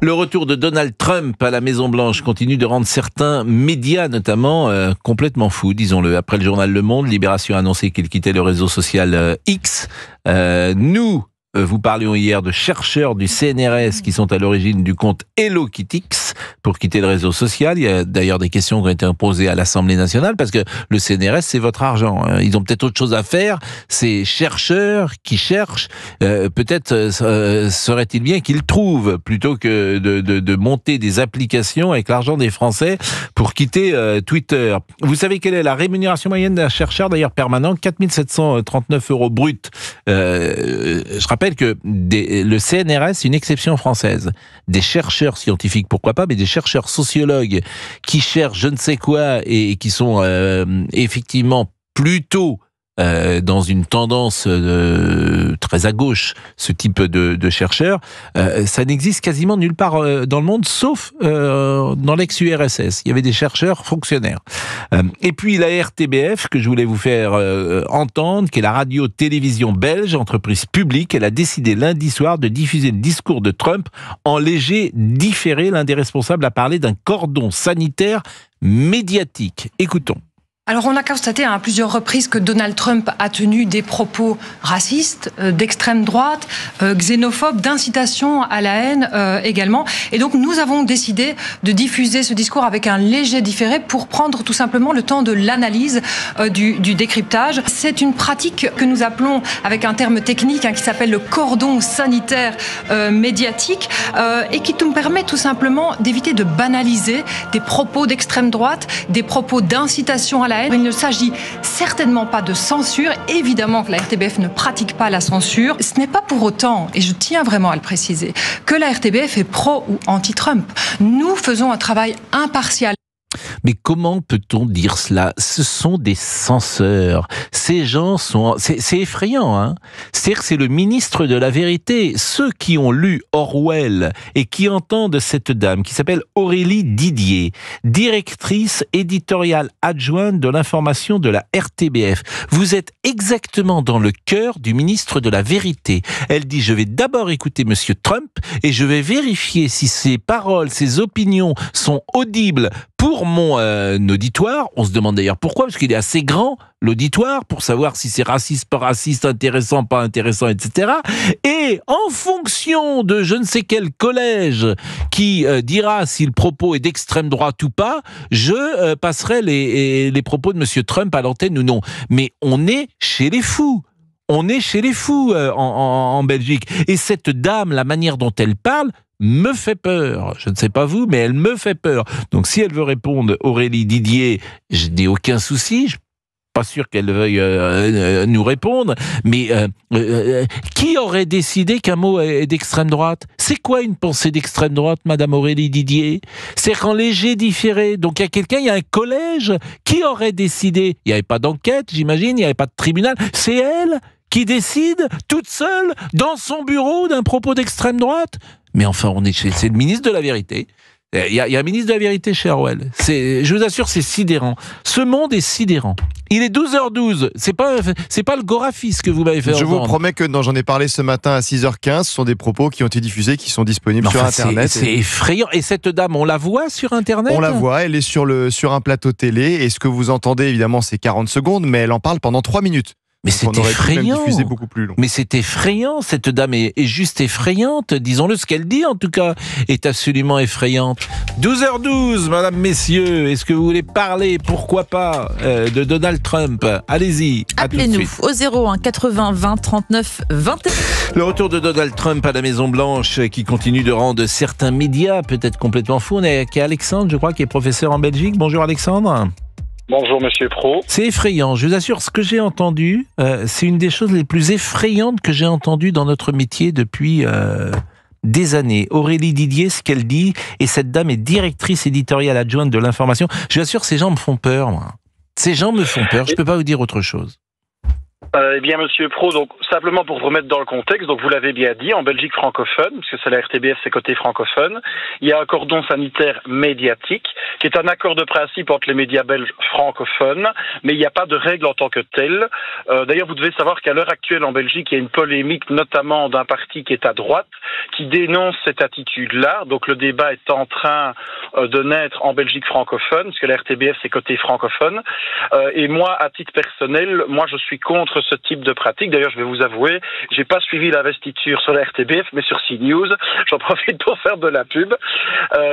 Le retour de Donald Trump à la Maison-Blanche continue de rendre certains médias, notamment, complètement fous, disons-le. Après le journal Le Monde, Libération a annoncé qu'il quittait le réseau social X. Vous parlions hier de chercheurs du CNRS qui sont à l'origine du compte HelloKittyX pour quitter le réseau social. Il y a d'ailleurs des questions qui ont été posées à l'Assemblée nationale parce que le CNRS, c'est votre argent. Ils ont peut-être autre chose à faire. Ces chercheurs qui cherchent, peut-être serait-il bien qu'ils trouvent plutôt que de monter des applications avec l'argent des Français pour quitter Twitter. Vous savez quelle est la rémunération moyenne d'un chercheur d'ailleurs permanent? 4 739 € bruts. Je rappelle que le CNRS, c'est une exception française. Des chercheurs scientifiques, pourquoi pas, mais des chercheurs sociologues qui cherchent je ne sais quoi et qui sont effectivement plutôt dans une tendance très à gauche, ce type de chercheurs, ça n'existe quasiment nulle part dans le monde, sauf dans l'ex-URSS. Il y avait des chercheurs fonctionnaires. Et puis la RTBF, que je voulais vous faire entendre, qui est la radio-télévision belge, entreprise publique, elle a décidé lundi soir de diffuser le discours de Trump en léger différé. L'un des responsables a parlé d'un cordon sanitaire médiatique. Écoutons. Alors on a constaté à plusieurs reprises que Donald Trump a tenu des propos racistes, d'extrême droite, xénophobes, d'incitation à la haine également. Et donc nous avons décidé de diffuser ce discours avec un léger différé pour prendre tout simplement le temps de l'analyse du décryptage. C'est une pratique que nous appelons avec un terme technique qui s'appelle le cordon sanitaire médiatique et qui nous permet tout simplement d'éviter de banaliser des propos d'extrême droite, des propos d'incitation à la haine. Il ne s'agit certainement pas de censure. Évidemment que la RTBF ne pratique pas la censure. Ce n'est pas pour autant, et je tiens vraiment à le préciser, que la RTBF est pro ou anti-Trump. Nous faisons un travail impartial. Mais comment peut-on dire cela? Ce sont des censeurs. Ces gens sont... C'est effrayant, hein. C'est-à-dire que c'est le ministre de la vérité. Ceux qui ont lu Orwell et qui entendent cette dame qui s'appelle Aurélie Didier, directrice éditoriale adjointe de l'information de la RTBF. Vous êtes exactement dans le cœur du ministre de la vérité. Elle dit, je vais d'abord écouter Monsieur Trump et je vais vérifier si ses paroles, ses opinions sont audibles pour mon auditoire. On se demande d'ailleurs pourquoi, parce qu'il est assez grand, l'auditoire, pour savoir si c'est raciste, pas raciste, intéressant, pas intéressant, etc. Et en fonction de je ne sais quel collège qui dira si le propos est d'extrême droite ou pas, je passerai les propos de Monsieur Trump à l'antenne ou non. Mais on est chez les fous. On est chez les fous en Belgique. Et cette dame, la manière dont elle parle, me fait peur. Je ne sais pas vous, mais elle me fait peur. Donc si elle veut répondre, Aurélie Didier, je n'ai aucun souci. Je suis pas sûr qu'elle veuille nous répondre. Mais qui aurait décidé qu'un mot est d'extrême droite? C'est quoi une pensée d'extrême droite, Madame Aurélie Didier? C'est qu'en léger différé. Donc il y a quelqu'un, il y a un collège. Qui aurait décidé? Il n'y avait pas d'enquête, j'imagine. Il n'y avait pas de tribunal. C'est elle qui décide, toute seule, dans son bureau, d'un propos d'extrême droite? Mais enfin, c'est le ministre de la vérité. Il y a un ministre de la vérité chez Orwell. Je vous assure, c'est sidérant. Ce monde est sidérant. Il est 12h12. C'est pas le Gorafi que vous m'avez fait entendre. Je vous promets que j'en ai parlé ce matin à 6h15. Ce sont des propos qui ont été diffusés, qui sont disponibles sur Internet. C'est effrayant. Et cette dame, on la voit sur Internet? On la voit. Elle est sur un plateau télé. Et ce que vous entendez, évidemment, c'est 40 secondes. Mais elle en parle pendant 3 minutes. Mais c'est effrayant. Beaucoup plus long. Mais c'est effrayant. Cette dame est juste effrayante. Disons-le, ce qu'elle dit, en tout cas, est absolument effrayante. 12h12, madame, messieurs. Est-ce que vous voulez parler, pourquoi pas, de Donald Trump? Allez-y. Appelez-nous au 01 80 20 39 21. Le retour de Donald Trump à la Maison-Blanche qui continue de rendre certains médias peut-être complètement fous. On est avec Alexandre, je crois, qui est professeur en Belgique. Bonjour Alexandre. Bonjour Monsieur Pro. C'est effrayant, je vous assure, ce que j'ai entendu, c'est une des choses les plus effrayantes que j'ai entendues dans notre métier depuis des années. Aurélie Didier, ce qu'elle dit, et cette dame est directrice éditoriale adjointe de l'information. Je vous assure, ces gens me font peur, moi. Ces gens me font peur, je ne peux pas vous dire autre chose. Eh bien, Monsieur Pro, donc simplement pour vous remettre dans le contexte, donc vous l'avez bien dit, en Belgique francophone, puisque c'est la RTBF, c'est côté francophone, il y a un cordon sanitaire médiatique, qui est un accord de principe entre les médias belges francophones, mais il n'y a pas de règle en tant que telle. D'ailleurs, vous devez savoir qu'à l'heure actuelle en Belgique, il y a une polémique, notamment d'un parti qui est à droite, qui dénonce cette attitude-là. Donc le débat est en train de naître en Belgique francophone, puisque la RTBF, c'est côté francophone. Et moi, à titre personnel, moi, je suis contre ce type de pratique. D'ailleurs, je vais vous avouer, j'ai pas suivi l'investiture sur la RTBF, mais sur CNews. J'en profite pour faire de la pub.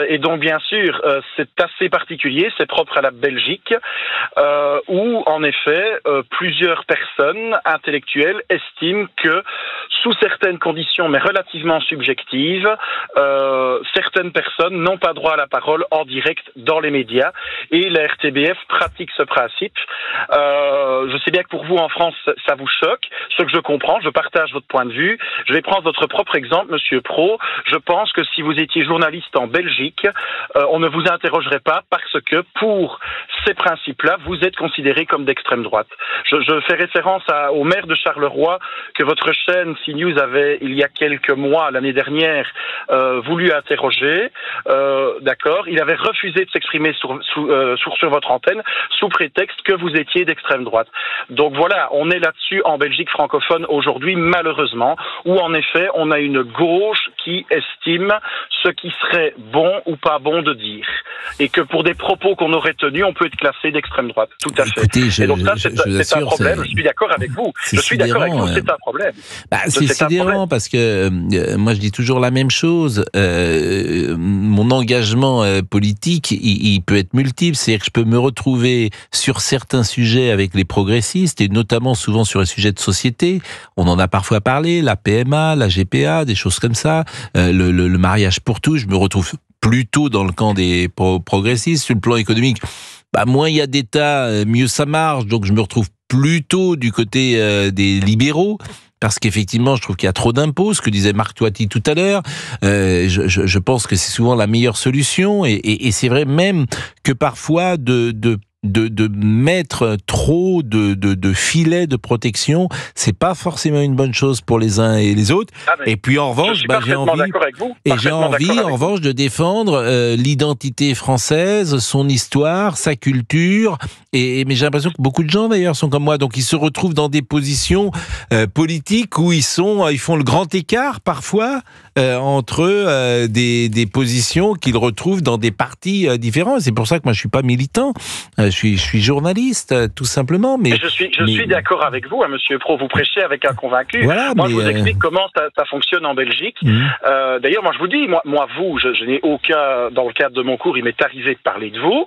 Et donc, bien sûr, c'est assez particulier, c'est propre à la Belgique, où, en effet, plusieurs personnes intellectuelles estiment que, sous certaines conditions, mais relativement subjectives, certaines personnes n'ont pas droit à la parole en direct dans les médias. Et la RTBF pratique ce principe. Je sais bien que pour vous, en France, ça vous choque. Ce que je comprends, je partage votre point de vue. Je vais prendre votre propre exemple, Monsieur Pro. Je pense que si vous étiez journaliste en Belgique, on ne vous interrogerait pas parce que pour ces principes-là, vous êtes considéré comme d'extrême droite. Je fais référence au maire de Charleroi que votre chaîne CNews avait, il y a quelques mois, l'année dernière, voulu interroger. D'accord. Il avait refusé de s'exprimer sur votre antenne sous prétexte que vous étiez d'extrême droite. Donc voilà, on est là-dessus en Belgique francophone aujourd'hui, malheureusement, où en effet, on a une gauche qui estime ce qui serait bon ou pas bon de dire. Et que pour des propos qu'on aurait tenus, on peut être classé d'extrême droite. Tout à fait. Écoutez, et donc ça, c'est un problème. Je suis d'accord avec vous. Je suis d'accord avec vous, c'est un problème. C'est sidérant parce que moi, je dis toujours la même chose. Mon engagement politique, il peut être multiple. C'est-à-dire que je peux me retrouver sur certains sujets avec les progressistes, et notamment souvent sur les sujets de société. On en a parfois parlé, la PMA, la GPA, des choses comme ça, le mariage pour tous. Je me retrouve plutôt dans le camp des progressistes. Sur le plan économique, moins il y a d'État, mieux ça marche. Donc je me retrouve plutôt du côté des libéraux. Parce qu'effectivement, je trouve qu'il y a trop d'impôts, ce que disait Marc Toiti tout à l'heure. Je pense que c'est souvent la meilleure solution, et c'est vrai même que parfois de mettre trop de filets de protection, c'est pas forcément une bonne chose pour les uns et les autres. Et puis en revanche, j'ai envie en revanche de défendre l'identité française, son histoire, sa culture. Mais j'ai l'impression que beaucoup de gens d'ailleurs sont comme moi, donc ils se retrouvent dans des positions politiques où ils font le grand écart parfois entre des positions qu'ils retrouvent dans des partis différents. C'est pour ça que moi je suis pas militant. Je suis journaliste, tout simplement. Mais je suis d'accord avec vous, Monsieur Pro. Vous prêchez avec un convaincu. Voilà, moi, je vous explique comment ça fonctionne en Belgique. D'ailleurs, moi, je vous dis, je n'ai aucun, dans le cadre de mon cours, il m'est arrivé de parler de vous.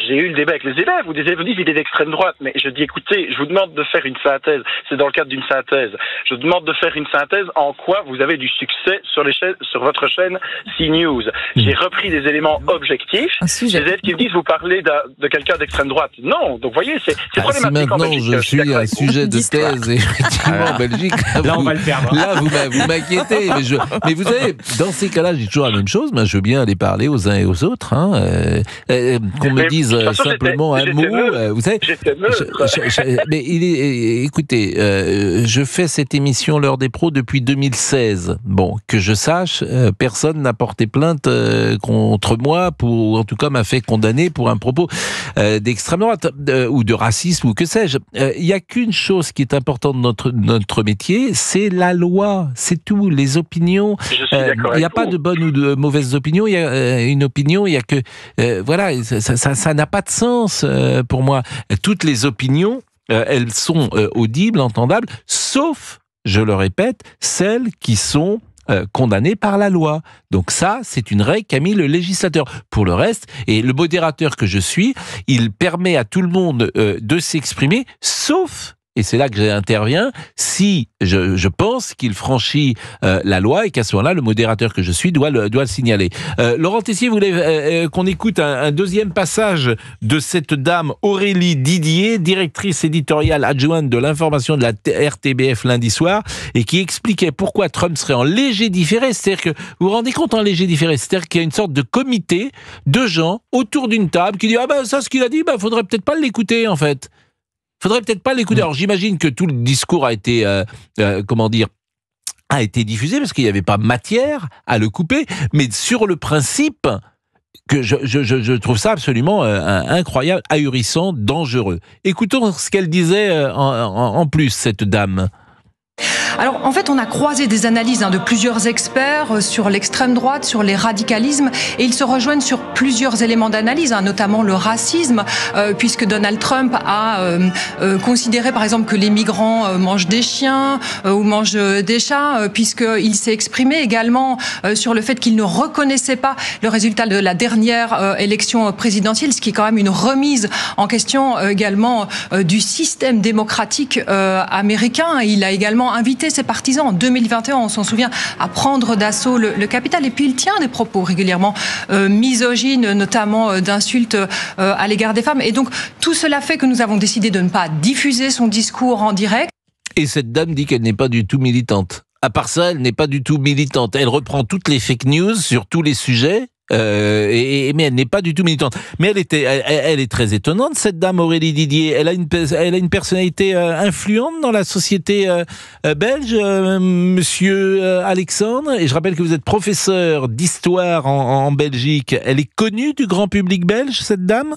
J'ai eu le débat avec les élèves. Vous me dites, il est d'extrême droite. Mais je dis, écoutez, je vous demande de faire une synthèse. C'est dans le cadre d'une synthèse. Je vous demande de faire une synthèse en quoi vous avez du succès sur votre chaîne CNews. J'ai repris des éléments objectifs. Les élèves qui me disent, vous parlez de quelqu'un d'extrême droite. Non, donc vous voyez, c'est problématique en Belgique. Maintenant, je suis un sujet de thèse, effectivement, en Belgique. Là, on va le perdre. Là, vous m'inquiétez. Mais vous savez, dans ces cas-là, je dis toujours la même chose. Moi, je veux bien aller parler aux uns et aux autres. Qu'on me dise simplement un mot. Vous savez, mais écoutez, je fais cette émission L'heure des pros depuis 2016. Bon, que je sache, personne n'a porté plainte contre moi, en tout cas m'a fait condamner pour un propos d'extrême droite ou de racisme ou que sais-je. Il n'y a qu'une chose qui est importante dans notre métier, c'est la loi, c'est tout. Les opinions, il n'y a pas de bonnes ou de mauvaises opinions, il y a une opinion, il y a que voilà, ça n'a pas de sens pour moi. Toutes les opinions, elles sont audibles, entendables, sauf, je le répète, celles qui sont condamné par la loi. Donc ça, c'est une règle qu'a mis le législateur. Pour le reste, et le modérateur que je suis, il permet à tout le monde de s'exprimer, sauf, et c'est là que j'interviens, si je pense qu'il franchit la loi, et qu'à ce moment-là, le modérateur que je suis doit le signaler. Laurent Tessier voulait qu'on écoute un deuxième passage de cette dame Aurélie Didier, directrice éditoriale adjointe de l'information de la RTBF lundi soir, et qui expliquait pourquoi Trump serait en léger différé. C'est-à-dire que, vous vous rendez compte, en léger différé, c'est-à-dire qu'il y a une sorte de comité de gens autour d'une table qui dit « Ah ben ça, ce qu'il a dit, faudrait peut-être pas l'écouter en fait ». Faudrait peut-être pas l'écouter. Alors j'imagine que tout le discours a été, a été diffusé parce qu'il n'y avait pas matière à le couper. Mais sur le principe, que je trouve ça absolument incroyable, ahurissant, dangereux. Écoutons ce qu'elle disait en plus, cette dame. Alors, en fait, on a croisé des analyses de plusieurs experts sur l'extrême droite, sur les radicalismes, et ils se rejoignent sur plusieurs éléments d'analyse, notamment le racisme, puisque Donald Trump a considéré, par exemple, que les migrants mangent des chiens ou mangent des chats, puisqu'il s'est exprimé également sur le fait qu'il ne reconnaissait pas le résultat de la dernière élection présidentielle, ce qui est quand même une remise en question également du système démocratique américain. Il a également invité ses partisans en 2021, on s'en souvient, à prendre d'assaut le Capitole. Et puis il tient des propos régulièrement misogynes, notamment d'insultes à l'égard des femmes. Et donc tout cela fait que nous avons décidé de ne pas diffuser son discours en direct. Et cette dame dit qu'elle n'est pas du tout militante. À part ça, elle n'est pas du tout militante. Elle reprend toutes les fake news sur tous les sujets. Mais elle n'est pas du tout militante. Mais elle est très étonnante, cette dame Aurélie Didier. Elle a une personnalité influente dans la société belge, monsieur Alexandre. Et je rappelle que vous êtes professeur d'histoire en Belgique. Elle est connue du grand public belge, cette dame ?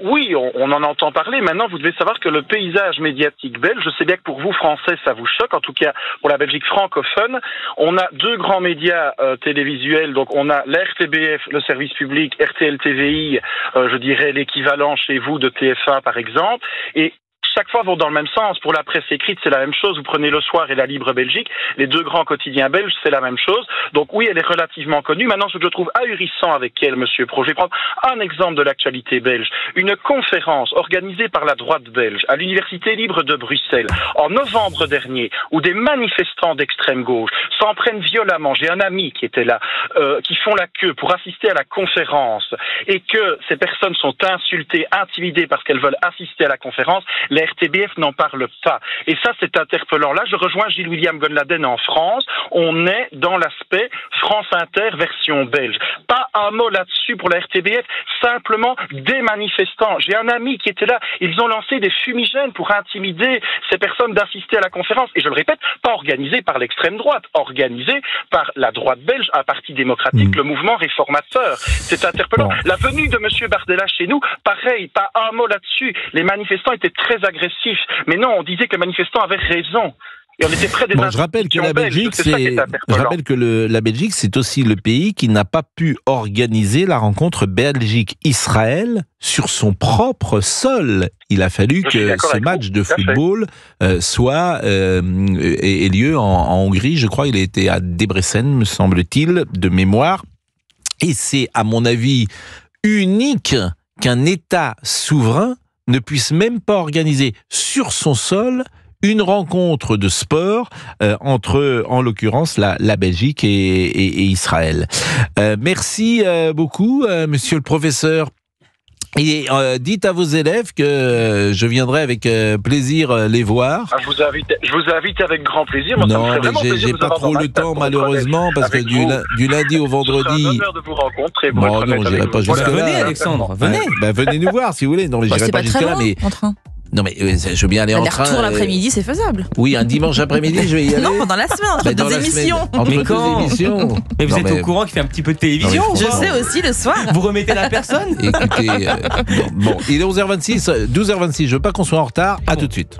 Oui, on en entend parler. Maintenant, vous devez savoir que le paysage médiatique belge, je sais bien que pour vous, Français, ça vous choque. En tout cas, pour la Belgique francophone, on a deux grands médias télévisuels. Donc, on a la RTBF, le service public, RTL TVI, je dirais l'équivalent chez vous de TF1, par exemple. Et chaque fois vont dans le même sens. Pour la presse écrite, c'est la même chose. Vous prenez Le Soir et La Libre Belgique. Les deux grands quotidiens belges, c'est la même chose. Donc oui, elle est relativement connue. Maintenant, ce que je trouve ahurissant avec elle, monsieur Pro, je vais prendre un exemple de l'actualité belge. Une conférence organisée par la droite belge à l'Université libre de Bruxelles en novembre dernier, où des manifestants d'extrême gauche s'en prennent violemment. J'ai un ami qui était là, qui font la queue pour assister à la conférence, et que ces personnes sont insultées, intimidées parce qu'elles veulent assister à la conférence. La RTBF n'en parle pas. Et ça, c'est interpellant. Là, je rejoins Gilles-William Gonladen en France. On est dans l'aspect France Inter version belge. Pas un mot là-dessus pour la RTBF, simplement des manifestants. J'ai un ami qui était là. Ils ont lancé des fumigènes pour intimider ces personnes d'assister à la conférence. Et je le répète, pas organisé par l'extrême droite, organisé par la droite belge, un parti démocratique, le mouvement réformateur. C'est interpellant. Bon. La venue de M. Bardella chez nous, pareil, pas un mot là-dessus. Les manifestants étaient très agressif. Mais non, on disait que les manifestants avaient raison. Et on était près des je rappelle que la Belgique, la Belgique, c'est aussi le pays qui n'a pas pu organiser la rencontre Belgique-Israël sur son propre sol. Il a fallu que ce match de football ait lieu en Hongrie. Je crois qu'il a été à Debrecen, me semble-t-il, de mémoire. Et c'est, à mon avis, unique qu'un État souverain ne puisse même pas organiser sur son sol une rencontre de sport entre, en l'occurrence, la Belgique et Israël. Merci beaucoup, monsieur le professeur. Et dites à vos élèves que je viendrai avec plaisir les voir. Je vous invite avec grand plaisir. Moi, non, mais j'ai pas trop le temps, malheureusement, parce que du lundi au vendredi... C'est un honneur de vous rencontrer. Bon, non, j'irai pas jusque-là. Venez, Alexandre, venez. Venez nous voir, si vous voulez. Non, mais j'irai pas jusque-là, mais... En train. Non, mais je veux bien aller en train. Retour l'après-midi, c'est faisable. Oui, un dimanche après-midi, je vais y aller. Non, pendant la semaine, entre deux émissions. Entre deux émissions. Mais vous êtes au courant qu'il fait un petit peu de télévision? Je sais aussi le soir. Vous remettez la personne? Écoutez, bon, il est 11h26, 12h26, je veux pas qu'on soit en retard. À tout de suite.